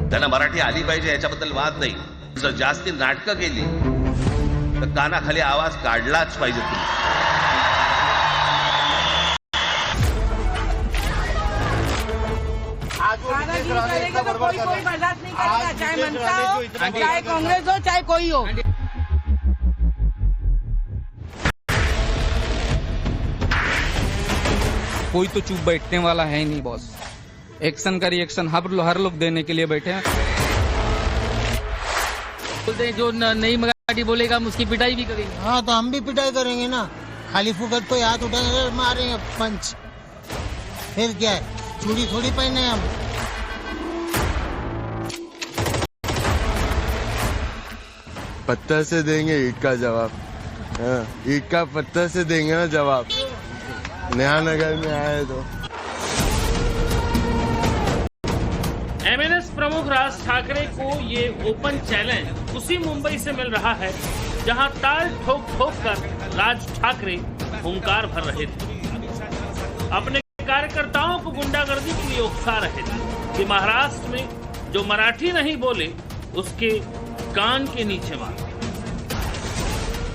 त्यांना मराठी आली पाहिजे याच्याबद्दल वाद नाही. जर जास्ती नाटकं केली तर कानाखाली आवाज काढलाच पाहिजे तुम्ही. करेगा तो कोई बर्दाश्त नहीं करेगा, चाहे मनसा हो, चाहे कांग्रेस हो, चाहे कोई हो. कोई तो चुप बैठने वाला है नहीं बॉस. एक्शन का रिएक्शन हर लोग देने के लिए बैठे हैं. बोलते हैं जो नई मराठी बोलेगा हम उसकी पिटाई भी करेंगे. हाँ तो हम भी पिटाई करेंगे ना. खाली फुकट कोई हाथ उठाएंगे मारेंगे पंच. फिर क्या है, चूड़ी थोड़ी पहने हम. पत्थर से देंगे ईट का जवाब. ईट का पत्थर से देंगे ना जवाब. नया नगर में आए तो एमएनएस प्रमुख राज ठाकरे को ये ओपन चैलेंज उसी मुंबई से मिल रहा है जहां ताल ठोक ठोक कर राज ठाकरे हुंकार भर रहे थे. अपने कार्यकर्ताओं को गुंडागर्दी के लिए उकसा रहे थे कि महाराष्ट्र में जो मराठी नहीं बोले उसके कान के नीचे मार.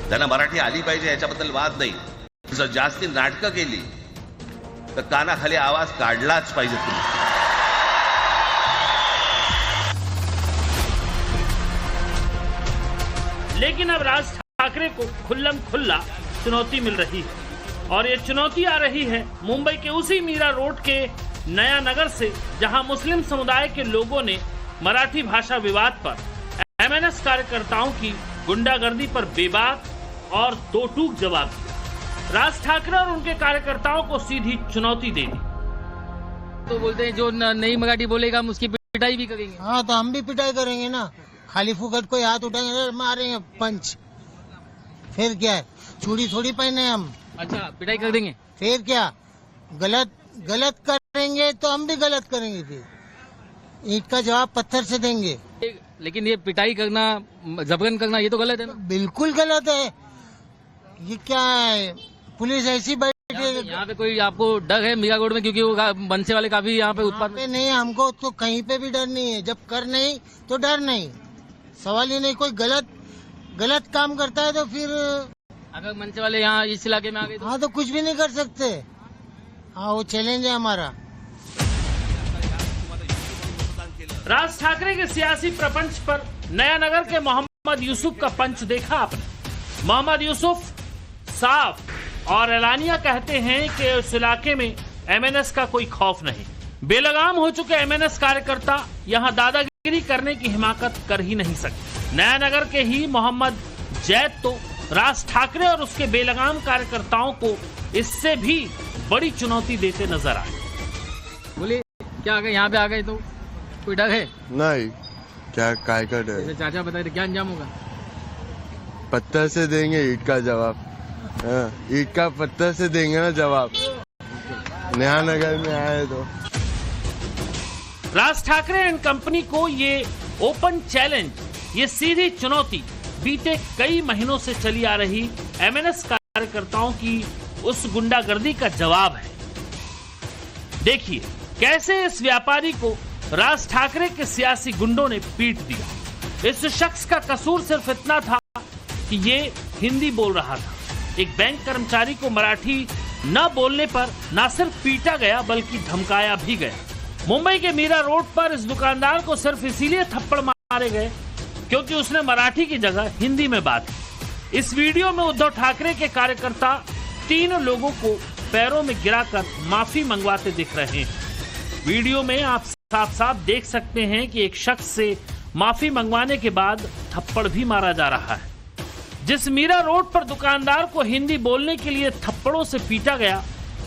त्यांना मराठी आली पाहिजे याच्याबद्दल वाद नाही. जर जास्ती नाटकं केली तर कानाखाली आवाज काढलाच पाहिजे तुम्ही. लेकिन अब राज ठाकरे को खुल्लम खुल्ला चुनौती मिल रही है और ये चुनौती आ रही है मुंबई के उसी मीरा रोड के नया नगर से जहां मुस्लिम समुदाय के लोगों ने मराठी भाषा विवाद पर एमएनएस कार्यकर्ताओं की गुंडागर्दी पर बेबाक और दो टूक जवाब दिया. राज ठाकरे और उनके कार्यकर्ताओं को सीधी चुनौती दे दी. तो बोलते हैं जो नई मराठी बोलेगा हम उसकी पिटाई भी करेंगे. हाँ तो हम भी पिटाई करेंगे ना. खाली फुकट कोई हाथ उठाएंगे मारेंगे पंच. फिर क्या है, चूड़ी थोड़ी पहने हम. अच्छा पिटाई कर देंगे. फिर क्या, गलत करेंगे तो हम भी गलत करेंगे. फिर ईट का जवाब पत्थर से देंगे. लेकिन ये पिटाई करना जबरन करना ये तो गलत है ना. बिल्कुल गलत है. ये क्या है, पुलिस ऐसी बैठी. यहाँ पे कोई आपको डर है मीरा रोड में, क्योंकि वो बनसे वाले काफी यहाँ पे उत्पाद नहीं. हमको तो कहीं पे भी डर नहीं है. जब कर नहीं तो डर नहीं. सवाल ही नहीं. कोई गलत काम करता है तो फिर अगर मनसे वाले यहाँ इस इलाके में आ गए तो हाँ तो कुछ भी नहीं कर सकते. हाँ वो चैलेंज है हमारा. राज ठाकरे के सियासी प्रपंच पर नया नगर के मोहम्मद यूसुफ का पंच देखा आपने. मोहम्मद यूसुफ साफ और एलानिया कहते हैं कि उस इलाके में एमएनएस का कोई खौफ नहीं. बेलगाम हो चुके एमएनएस कार्यकर्ता यहां दादागिरी करने की हिमाकत कर ही नहीं सकते. नया नगर के ही मोहम्मद जैद तो राज ठाकरे और उसके बेलगाम कार्यकर्ताओं को इससे भी बड़ी चुनौती देते नजर आए. बोले क्या आ गए यहाँ पे आ गए तो कोई डर है नहीं. क्या काय का डर. जैसे चाचा बताए थे क्या अंजाम होगा. पत्थर से देंगे ईट का जवाब. ईट का पत्थर से देंगे ना जवाब. नया नगर में आए तो राज ठाकरे एंड कंपनी को ये ओपन चैलेंज, ये सीधी चुनौती बीते कई महीनों से चली आ रही एमएनएस कार्यकर्ताओं की उस गुंडागर्दी का जवाब है. देखिए कैसे इस व्यापारी को राज ठाकरे के सियासी गुंडों ने पीट दिया. इस शख्स का कसूर सिर्फ इतना था कि ये हिंदी बोल रहा था. एक बैंक कर्मचारी को मराठी न बोलने पर न सिर्फ पीटा गया बल्कि धमकाया भी गया. मुंबई के मीरा रोड पर इस दुकानदार को सिर्फ इसीलिए थप्पड़ मारे गए क्योंकि उसने मराठी की जगह हिंदी में बात की. इस वीडियो में उद्धव ठाकरे के कार्यकर्ता 3 लोगों को पैरों में गिराकर माफी मंगवाते दिख रहे हैं. वीडियो में आप साफ साफ देख सकते हैं कि एक शख्स से माफी मंगवाने के बाद थप्पड़ भी मारा जा रहा है. जिस मीरा रोड पर दुकानदार को हिंदी बोलने के लिए थप्पड़ों से पीटा गया,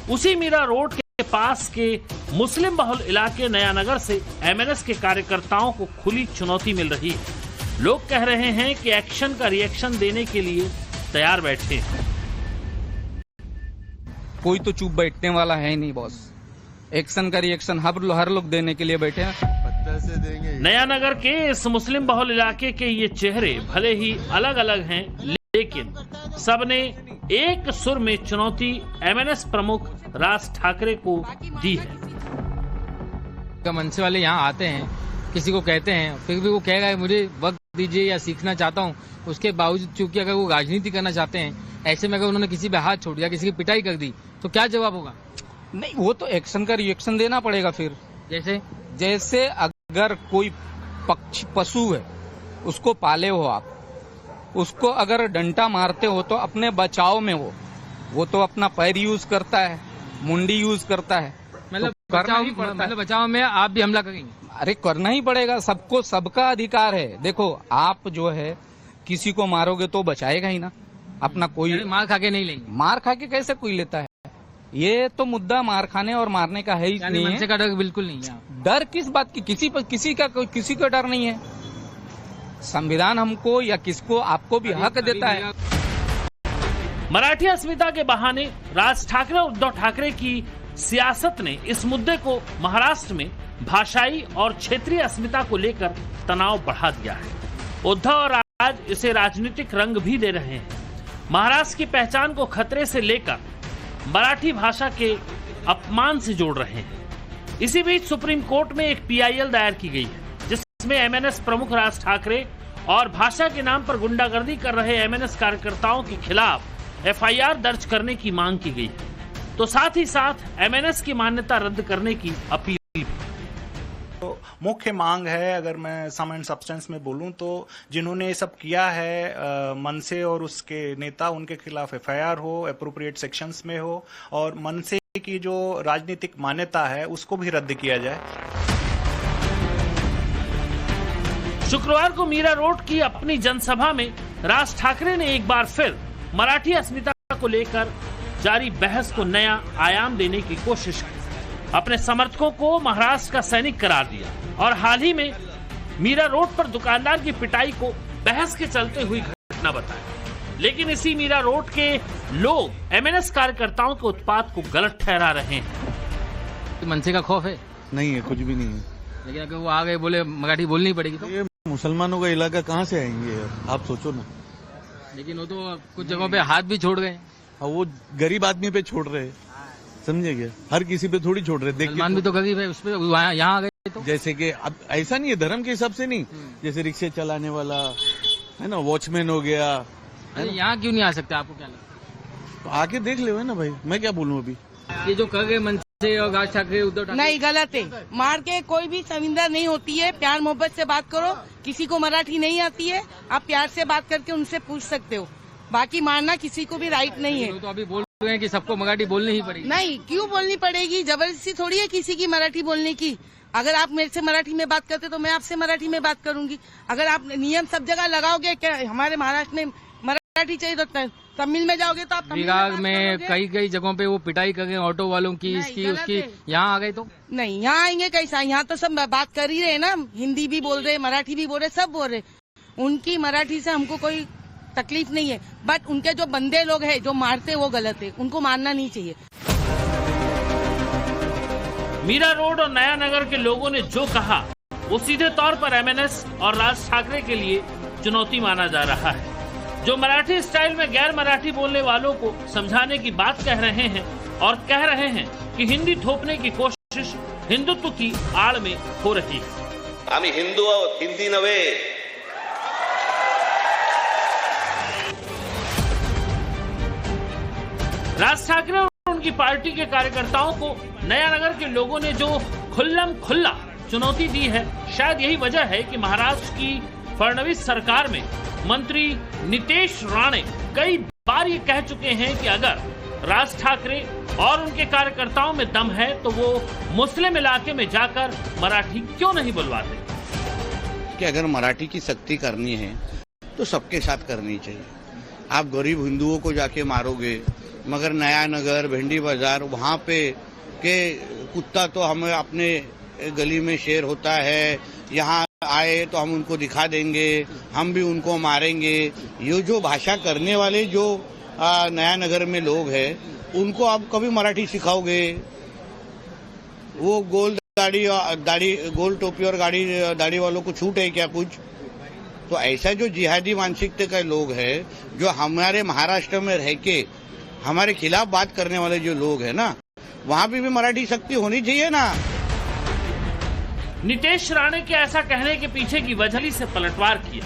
उसी मीरा रोड के पास के मुस्लिम बहुल इलाके नया नगर से एमएनएस के कार्यकर्ताओं को खुली चुनौती मिल रही है. लोग कह रहे हैं कि एक्शन का रिएक्शन देने के लिए तैयार बैठे हैं. कोई तो चुप बैठने वाला है नहीं बॉस. एक्शन का रिएक्शन हर लोग देने के लिए बैठे हैं. पत्थर से देंगे. नया नगर के इस मुस्लिम बहुल इलाके के ये चेहरे भले ही अलग अलग हैं, लेकिन सबने एक सुर में चुनौती एमएनएस प्रमुख राज ठाकरे को दी है. मनसे वाले यहाँ आते हैं किसी को कहते हैं, फिर भी वो कहेगा मुझे वक्त दीजिए या सीखना चाहता हूँ, उसके बावजूद चूंकि अगर वो राजनीति करना चाहते हैं, ऐसे में अगर उन्होंने किसी पे हाथ छोड़ दिया, किसी की पिटाई कर दी, तो क्या जवाब होगा? नहीं, वो तो एक्शन का रिएक्शन देना पड़ेगा फिर। जैसे अगर कोई पशु है, उसको पाले हो आप, उसको अगर डंडा मारते हो तो अपने बचाव में वो तो अपना पैर यूज करता है, मुंडी यूज करता है, मतलब बचाव में आप भी हमला करेंगे? अरे करना ही पड़ेगा, सबको, सबका अधिकार है। देखो आप जो है किसी को मारोगे तो बचाएगा ही ना अपना, कोई मार खा के नहीं लेंगे। मार खा के कैसे कोई लेता है? ये तो मुद्दा मार खाने और मारने का है ही नहीं है। मनसे का डर बिल्कुल नहीं है। डर किस बात की? किसी का डर नहीं है। संविधान हमको या किसको, आपको भी हक देता है। मराठी अस्मिता के बहाने राज ठाकरे और उद्धव ठाकरे की सियासत ने इस मुद्दे को महाराष्ट्र में भाषाई और क्षेत्रीय अस्मिता को लेकर तनाव बढ़ा दिया है। उद्धव और राज इसे राजनीतिक रंग भी दे रहे हैं। महाराष्ट्र की पहचान को खतरे से लेकर मराठी भाषा के अपमान से जोड़ रहे हैं। इसी बीच सुप्रीम कोर्ट में एक PIL दायर की गई है, जिसमें MNS प्रमुख राज ठाकरे और भाषा के नाम पर गुंडागर्दी कर रहे MNS कार्यकर्ताओं के खिलाफ FIR दर्ज करने की मांग की गई है, तो साथ ही साथ MNS की मान्यता रद्द करने की अपील। तो मुख्य मांग है, अगर मैं सम एंड सब्सटेंस में बोलूं तो जिन्होंने ये सब किया है, मनसे और उसके नेता, उनके खिलाफ FIR हो, एप्रोप्रिएट सेक्शंस में हो, और मनसे की जो राजनीतिक मान्यता है उसको भी रद्द किया जाए। शुक्रवार को मीरा रोड की अपनी जनसभा में राज ठाकरे ने एक बार फिर मराठी अस्मिता को लेकर जारी बहस को नया आयाम देने की कोशिश की। अपने समर्थकों को महाराष्ट्र का सैनिक करार दिया और हाल ही में मीरा रोड पर दुकानदार की पिटाई को बहस के चलते हुई घटना बताया। लेकिन इसी मीरा रोड के लोग MNS कार्यकर्ताओं के उत्पात को गलत ठहरा रहे हैं। मनसे का खौफ है? नहीं है, कुछ भी नहीं है। लेकिन अगर वो आ गए, बोले मराठी बोलनी पड़ेगी, तो ये मुसलमानों का इलाका कहाँ से आएंगे? आप सोचो ना। लेकिन वो तो कुछ जगहों पे हाथ भी छोड़ गए। वो गरीब आदमी पे छोड़ रहे, समझे क्या? हर किसी पे थोड़ी छोड़ रहे। मुसलमान भी तो गरीब है, उस पे यहाँ आ गए तो। जैसे कि अब ऐसा नहीं है, धर्म के हिसाब से नहीं, जैसे रिक्शे चलाने वाला है ना, वॉचमैन हो गया, यहाँ क्यों नहीं आ सकते? आपको क्या लगता है? तो आके देख ले ना भाई, मैं क्या बोलूँ अभी। ये जो कर गए मनसे और राज ठाकरे, उद्धव ठाकरे, नहीं, गलत है। मार के कोई भी संविदा नहीं होती है। प्यार मोहब्बत से बात करो। किसी को मराठी नहीं आती है, आप प्यार से बात करके उनसे पूछ सकते हो। बाकी मारना किसी को भी राइट नहीं है। तो अभी बोल रहे हैं कि सबको मराठी बोलनी ही पड़ेगी। नहीं, क्यों बोलनी पड़ेगी? जबरदस्ती थोड़ी है किसी की मराठी बोलने की। अगर आप मेरे से मराठी में बात करते तो मैं आपसे मराठी में बात करूंगी। अगर आप नियम सब जगह लगाओगे, क्या हमारे महाराष्ट्र में मराठी चाहिए तो तमिल में जाओगे तो आप बिहार में कई जगहों पे वो पिटाई कर गए ऑटो वालों की, इसकी उसकी। यहाँ आ गए तो नहीं, यहाँ आएंगे कैसा? यहाँ तो सब बात कर ही रहे ना, हिंदी भी बोल रहे, मराठी भी बोल रहे, सब बोल रहे। उनकी मराठी से हमको कोई तकलीफ नहीं है, बट उनके जो बंदे लोग हैं जो मारते वो गलत है, उनको मारना नहीं चाहिए। मीरा रोड और नया नगर के लोगों ने जो कहा वो सीधे तौर पर MNS और राज ठाकरे के लिए चुनौती माना जा रहा है, जो मराठी स्टाइल में गैर मराठी बोलने वालों को समझाने की बात कह रहे हैं और कह रहे हैं कि हिंदी थोपने की कोशिश हिंदुत्व की आड़ में हो रही है। आम्ही हिंदू आहोत, हिंदी नव्हे। राज ठाकरे और उनकी पार्टी के कार्यकर्ताओं को नया नगर के लोगों ने जो खुल्लम खुल्ला चुनौती दी है, शायद यही वजह है कि महाराष्ट्र की फडणवीस सरकार में मंत्री नितेश राणे कई बार ये कह चुके हैं कि अगर राज ठाकरे और उनके कार्यकर्ताओं में दम है तो वो मुस्लिम इलाके में जाकर मराठी क्यों नहीं बुलवाते। कि अगर मराठी की सख्ती करनी है तो सबके साथ करनी चाहिए। आप गरीब हिंदुओं को जाके मारोगे, मगर नया नगर, भिंडी बाजार, वहाँ पे के कुत्ता तो हमें अपने गली में शेर होता है, यहाँ आए तो हम उनको दिखा देंगे, हम भी उनको मारेंगे। ये जो भाषा करने वाले जो नया नगर में लोग हैं, उनको आप कभी मराठी सिखाओगे? वो गोल दाढ़ी गोल टोपी और दाढ़ी वालों को छूट है क्या कुछ? तो ऐसा जो जिहादी मानसिकता के लोग हैं, जो हमारे महाराष्ट्र में रह के हमारे खिलाफ बात करने वाले जो लोग हैं ना, वहाँ पे भी मराठी शक्ति होनी चाहिए ना। नितेश राणे के ऐसा कहने के पीछे की वजह से पलटवार किया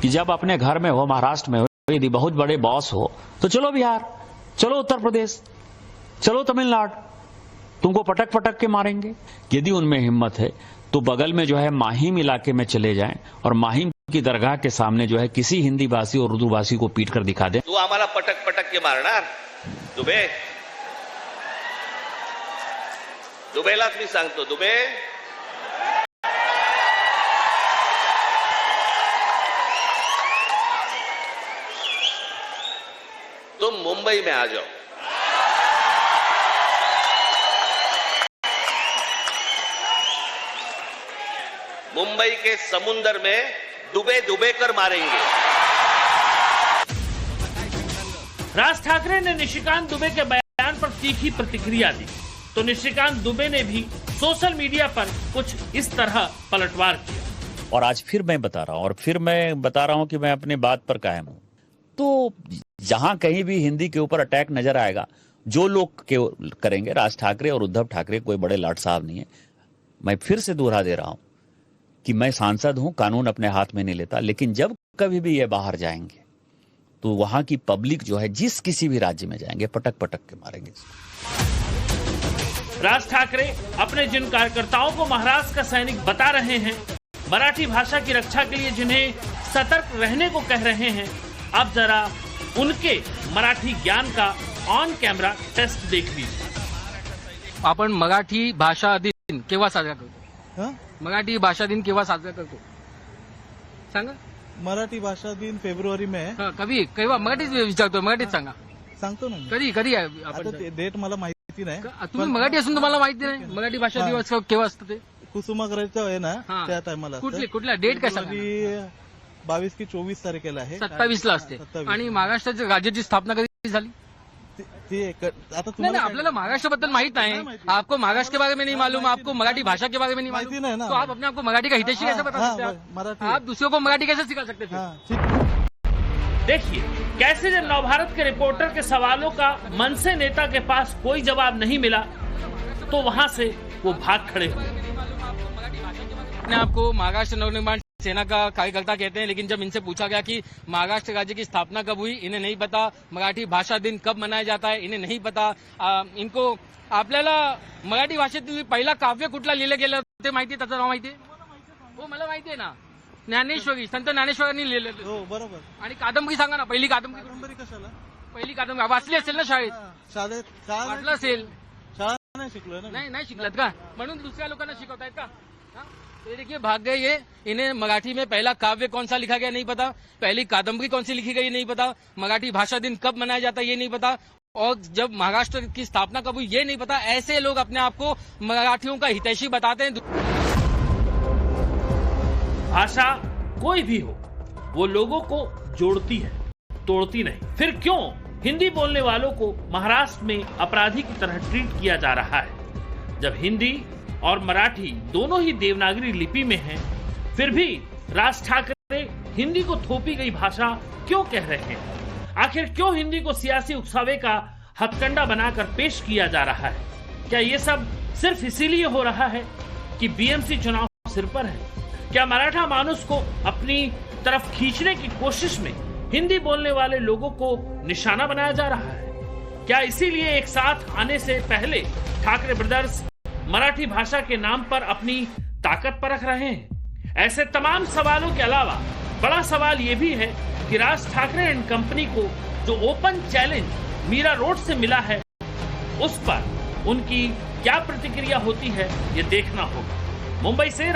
कि जब अपने घर में हो, महाराष्ट्र में हो, यदि बहुत बड़े बॉस हो तो चलो बिहार, चलो उत्तर प्रदेश, चलो तमिलनाडु, तुमको पटक पटक के मारेंगे। यदि उनमें हिम्मत है तो बगल में जो है माहिम इलाके में चले जाएं और माहिम की दरगाह के सामने जो है किसी हिंदी भाषी और उर्दू भाषी को पीट कर दिखा दें। तू आम्हाला पटक पटक के मारणार? दुबेलाच मी सांगतो, दुबे तुम मुंबई में आ जाओ, मुंबई के समुंदर में डूबे डूबे कर मारेंगे। राज ठाकरे ने निशिकांत दुबे के बयान पर तीखी प्रतिक्रिया दी तो निशिकांत दुबे ने भी सोशल मीडिया पर कुछ इस तरह पलटवार किया। और आज फिर मैं बता रहा हूं कि मैं अपने बात पर कायम हूं। तो जहां कहीं भी हिंदी के ऊपर अटैक नजर आएगा, जो लोग करेंगे, राज ठाकरे और उद्धव ठाकरे कोई बड़े लाट साहब नहीं है। मैं फिर से दोहरा दे रहा हूं कि मैं सांसद हूं, कानून अपने हाथ में नहीं लेता, लेकिन जब कभी भी ये बाहर जाएंगे तो वहां की पब्लिक जो है, जिस किसी भी राज्य में जाएंगे, पटक पटक के मारेंगे। राज ठाकरे अपने जिन कार्यकर्ताओं को महाराष्ट्र का सैनिक बता रहे हैं, मराठी भाषा की रक्षा के लिए जिन्हें सतर्क रहने को कह रहे हैं, अब जरा उनके मराठी ज्ञान का ऑन कैमरा टेस्ट देख लीजिए। आपण मराठी भाषा दिन केव्हा साजरा करतो? मराठी भाषा दिन केव्हा साजरा करतो सांगा? मराठी भाषा दिन फेब्रुवारी में. कधी केव्हा? मराठीच विचारतो, मराठीत सांगा. सांगतो ना. कधी कधी डेट मला माहिती नाही. तुम्ही मराठी असून तुम्हाला माहिती नाही मराठी भाषा दिवस केव्हा असतं ते? कुसुमाग्रजचं आहे ना, त्या टायमाला. कुठल्या डेट काय सांगा? 22 की 24 तारखेला आहे. 27 ला असते. आणि महाराष्ट्राच्या राज्याची स्थापना कधी झाली? नहीं, आपल्याला महाराष्ट्र माहित नाही. आपको महाराष्ट्र के बारे में नहीं मालूम, आपको मराठी भाषा के बारे में नहीं मालूम, तो आप अपने आपको मराठी का हितैषी कैसे बता सकते हैं? आप दूसरों को मराठी कैसे सिखा सकते हैं? देखिए कैसे जब नवभारत के रिपोर्टर के सवालों का मनसे नेता के पास कोई जवाब नहीं मिला तो वहां से वो भाग खड़े हुए। अपने आपको महाराष्ट्र नवनिर्माण सेना का कार्यकर्ता कहते हैं, लेकिन जब इनसे पूछा गया कि महाराष्ट्र राज्य की स्थापना कब हुई, इन्हें नहीं पता। मराठी भाषा दिन कब मनाया जाता है, इन्हें नहीं पता. इनको आपल्याला मराठी भाषेतील पहिला काव्य कुठला लिहिलं गेलं ते माहिती, त्याचं नाव माहिती? हो, मला माहिती आहे ना, ज्ञानेश्वरी, संत ज्ञानेश्वरांनी लिहिलेलं. हो, बरोबर. आणि कादंबरी सांगा ना, पहिली कादंबरी कशाला? पहिली कादंबरी वाचली असेल ना शाळेत? वाचलं असेल. शाळा नाही शिकलो ना. नहीं शिकलत का? म्हणून दुसऱ्या लोकांना शिकवतायत का? तो देखिए भाग गए ये. इन्हें मराठी में पहला काव्य कौन सा लिखा गया नहीं पता, पहली कादंबरी कौन सी लिखी गई नहीं पता, मराठी भाषा दिन कब मनाया जाता ये नहीं पता, और जब महाराष्ट्र की स्थापना कब हुई ये नहीं पता. ऐसे लोग अपने आप को मराठियों का हितैषी बताते हैं. भाषा कोई भी हो, वो लोगों को जोड़ती है, तोड़ती नहीं. फिर क्यों हिंदी बोलने वालों को महाराष्ट्र में अपराधी की तरह ट्रीट किया जा रहा है? जब हिंदी और मराठी दोनों ही देवनागरी लिपि में हैं, फिर भी राज ठाकरे हिंदी को थोपी गई भाषा क्यों कह रहे हैं? आखिर क्यों हिंदी को सियासी उकसावे का हथकंडा बनाकर पेश किया जा रहा है? क्या ये सब सिर्फ इसीलिए हो रहा है कि बीएमसी चुनाव सिर पर है? क्या मराठा मानुस को अपनी तरफ खींचने की कोशिश में हिंदी बोलने वाले लोगों को निशाना बनाया जा रहा है? क्या इसीलिए एक साथ आने से पहले ठाकरे ब्रदर्स मराठी भाषा के नाम पर अपनी ताकत परख रहे हैं? ऐसे तमाम सवालों के अलावा बड़ा सवाल यह भी है कि राज ठाकरे एंड कंपनी को जो ओपन चैलेंज मीरा रोड से मिला है, उस पर उनकी क्या प्रतिक्रिया होती है, ये देखना होगा. मुंबई से